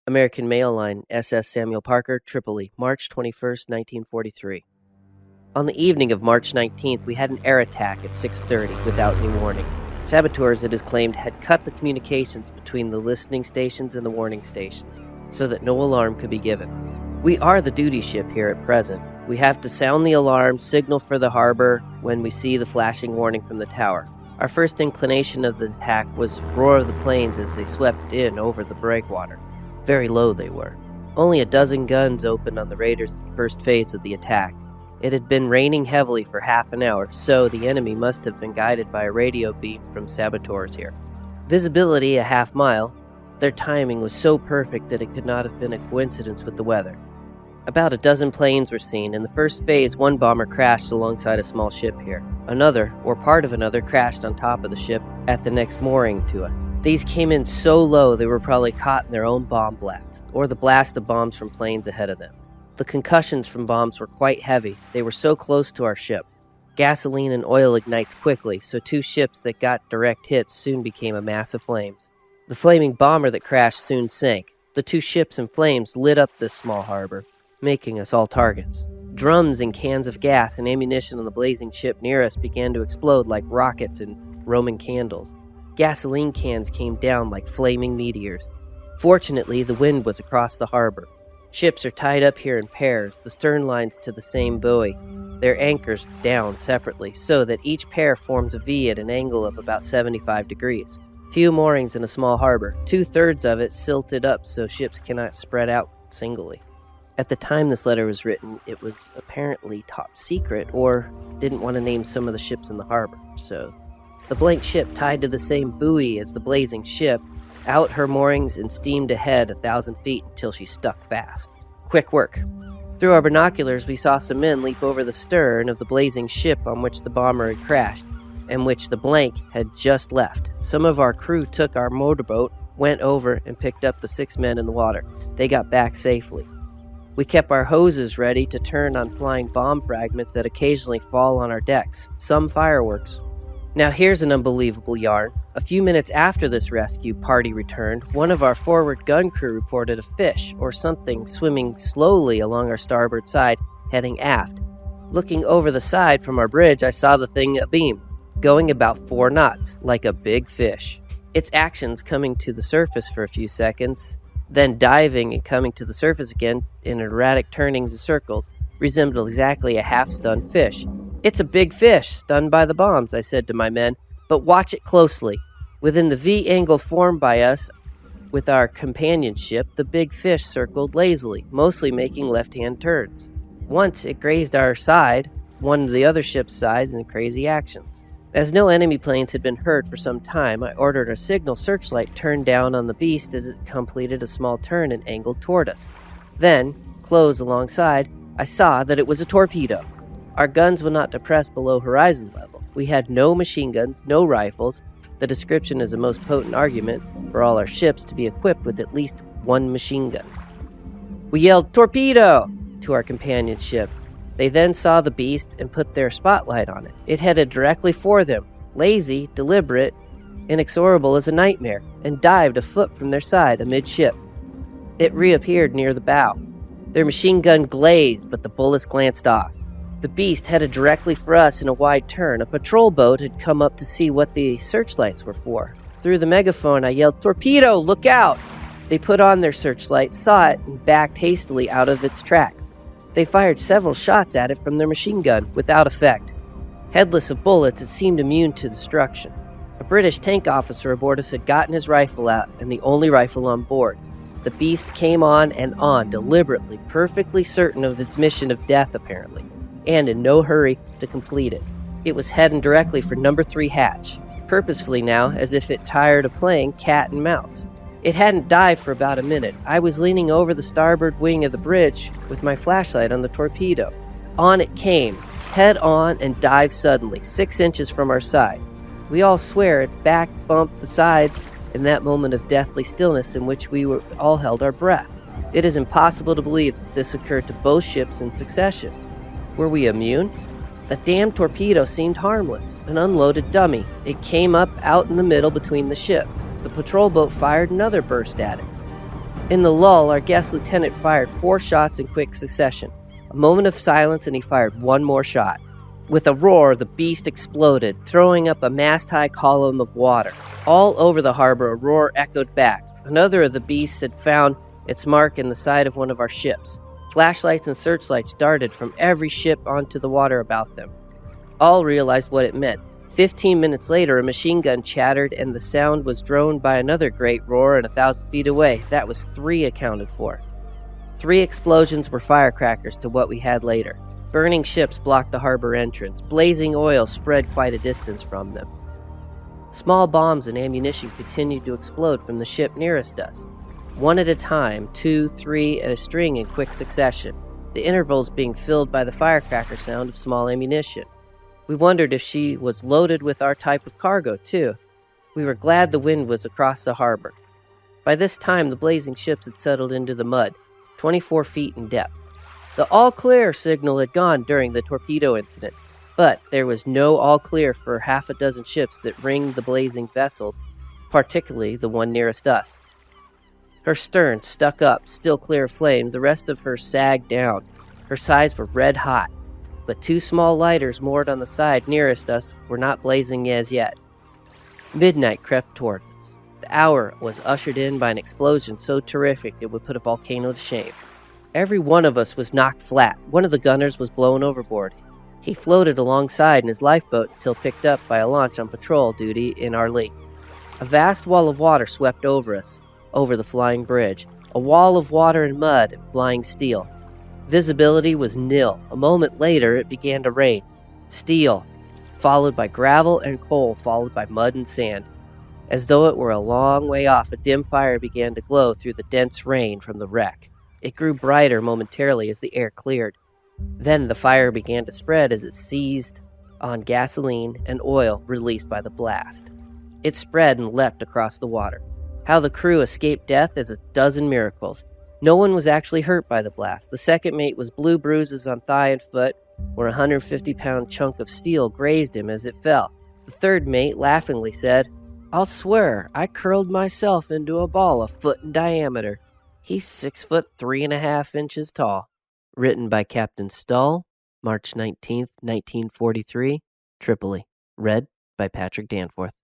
American Mail Line, SS Samuel Parker, Tripoli, March 21st, 1943. On the evening of March 19th, we had an air attack at 6:30 without any warning. Saboteurs, it is claimed, had cut the communications between the listening stations and the warning stations, so that no alarm could be given. We are the duty ship here at present. We have to sound the alarm, signal for the harbor when we see the flashing warning from the tower. Our first inclination of the attack was roar of the planes as they swept in over the breakwater. Very low they were. Only a dozen guns opened on the raiders in the first phase of the attack. It had been raining heavily for half an hour, so the enemy must have been guided by a radio beam from saboteurs here. Visibility a half mile. Their timing was so perfect that it could not have been a coincidence with the weather. About a dozen planes were seen. In the first phase, one bomber crashed alongside a small ship here. Another, or part of another, crashed on top of the ship at the next mooring to us. These came in so low they were probably caught in their own bomb blast, or the blast of bombs from planes ahead of them. The concussions from bombs were quite heavy. They were so close to our ship. Gasoline and oil ignites quickly, so two ships that got direct hits soon became a mass of flames. The flaming bomber that crashed soon sank. The two ships in flames lit up this small harbor, making us all targets. Drums and cans of gas and ammunition on the blazing ship near us began to explode like rockets and Roman candles. Gasoline cans came down like flaming meteors. Fortunately, the wind was across the harbor. Ships are tied up here in pairs, the stern lines to the same buoy, their anchors down separately, so that each pair forms a V at an angle of about 75 degrees. Few moorings in a small harbor, 2/3 of it silted up so ships cannot spread out singly. At the time this letter was written, it was apparently top secret, or didn't want to name some of the ships in the harbor, so the blank ship tied to the same buoy as the blazing ship, out her moorings and steamed ahead 1,000 feet until she stuck fast. Quick work. Through our binoculars, we saw some men leap over the stern of the blazing ship on which the bomber had crashed, and which the blank had just left. Some of our crew took our motorboat, went over, and picked up the 6 men in the water. They got back safely. We kept our hoses ready to turn on flying bomb fragments that occasionally fall on our decks, some fireworks. Now here's an unbelievable yarn. A few minutes after this rescue party returned, one of our forward gun crew reported a fish or something swimming slowly along our starboard side, heading aft. Looking over the side from our bridge, I saw the thing abeam, going about 4 knots, like a big fish. Its actions coming to the surface for a few seconds, then diving and coming to the surface again in erratic turnings and circles, resembled exactly a half-stunned fish. "It's a big fish, stunned by the bombs," I said to my men, "but watch it closely." Within the V angle formed by us with our companion ship, the big fish circled lazily, mostly making left-hand turns. Once it grazed our side, one of the other ship's sides in crazy actions. As no enemy planes had been heard for some time, I ordered a signal searchlight turned down on the beast as it completed a small turn and angled toward us. Then, close alongside, I saw that it was a torpedo. Our guns would not depress below horizon level. We had no machine guns, no rifles. The description is a most potent argument for all our ships to be equipped with at least one machine gun. We yelled, "Torpedo!" to our companion ship. They then saw the beast and put their spotlight on it. It headed directly for them, lazy, deliberate, inexorable as a nightmare, and dived a foot from their side amidship. It reappeared near the bow. Their machine gun glazed, but the bullets glanced off. The beast headed directly for us in a wide turn. A patrol boat had come up to see what the searchlights were for. Through the megaphone, I yelled, "Torpedo, look out!" They put on their searchlight, saw it, and backed hastily out of its track. They fired several shots at it from their machine gun, without effect. Headless of bullets, it seemed immune to destruction. A British tank officer aboard us had gotten his rifle out, and the only rifle on board. The beast came on and on, deliberately, perfectly certain of its mission of death, apparently, and in no hurry to complete it. It was heading directly for number 3 hatch, purposefully now, as if it tired of playing cat and mouse. It hadn't dived for about a minute. I was leaning over the starboard wing of the bridge with my flashlight on the torpedo. On it came, head on, and dived suddenly, 6 inches from our side. We all swear it back bumped the sides in that moment of deathly stillness in which we all held our breath. It is impossible to believe that this occurred to both ships in succession. Were we immune? The damn torpedo seemed harmless, an unloaded dummy. It came up out in the middle between the ships. The patrol boat fired another burst at it. In the lull, our guest lieutenant fired 4 shots in quick succession. A moment of silence, and he fired 1 more shot. With a roar, the beast exploded, throwing up a mast-high column of water. All over the harbor, a roar echoed back. Another of the beasts had found its mark in the side of one of our ships. Flashlights and searchlights darted from every ship onto the water about them. All realized what it meant. 15 minutes later, a machine gun chattered, and the sound was droned by another great roar and 1,000 feet away. That was 3 accounted for. 3 explosions were firecrackers to what we had later. Burning ships blocked the harbor entrance. Blazing oil spread quite a distance from them. Small bombs and ammunition continued to explode from the ship nearest us. 1 at a time, 2, 3 at a string in quick succession, the intervals being filled by the firecracker sound of small ammunition. We wondered if she was loaded with our type of cargo, too. We were glad the wind was across the harbor. By this time, the blazing ships had settled into the mud, 24 feet in depth. The all-clear signal had gone during the torpedo incident, but there was no all-clear for half a dozen ships that ringed the blazing vessels, particularly the one nearest us. Her stern stuck up, still clear of flames. The rest of her sagged down. Her sides were red hot, but 2 small lighters moored on the side nearest us were not blazing as yet. Midnight crept toward us. The hour was ushered in by an explosion so terrific it would put a volcano to shame. Every one of us was knocked flat. One of the gunners was blown overboard. He floated alongside in his lifeboat until picked up by a launch on patrol duty in our lee. A vast wall of water swept over us, over the flying bridge, a wall of water and mud and flying steel. Visibility was nil. A moment later, it began to rain. Steel, followed by gravel and coal, followed by mud and sand. As though it were a long way off, a dim fire began to glow through the dense rain from the wreck. It grew brighter momentarily as the air cleared. Then the fire began to spread as it seized on gasoline and oil released by the blast. It spread and leapt across the water. How the crew escaped death is a dozen miracles. No one was actually hurt by the blast. The second mate was blue bruises on thigh and foot, where a 150-pound chunk of steel grazed him as it fell. The third mate laughingly said, "I'll swear I curled myself into a ball a foot in diameter. He's 6 foot 3.5 inches tall." Written by Captain Stull, March 19th, 1943, Tripoli. Read by Patrick Danforth.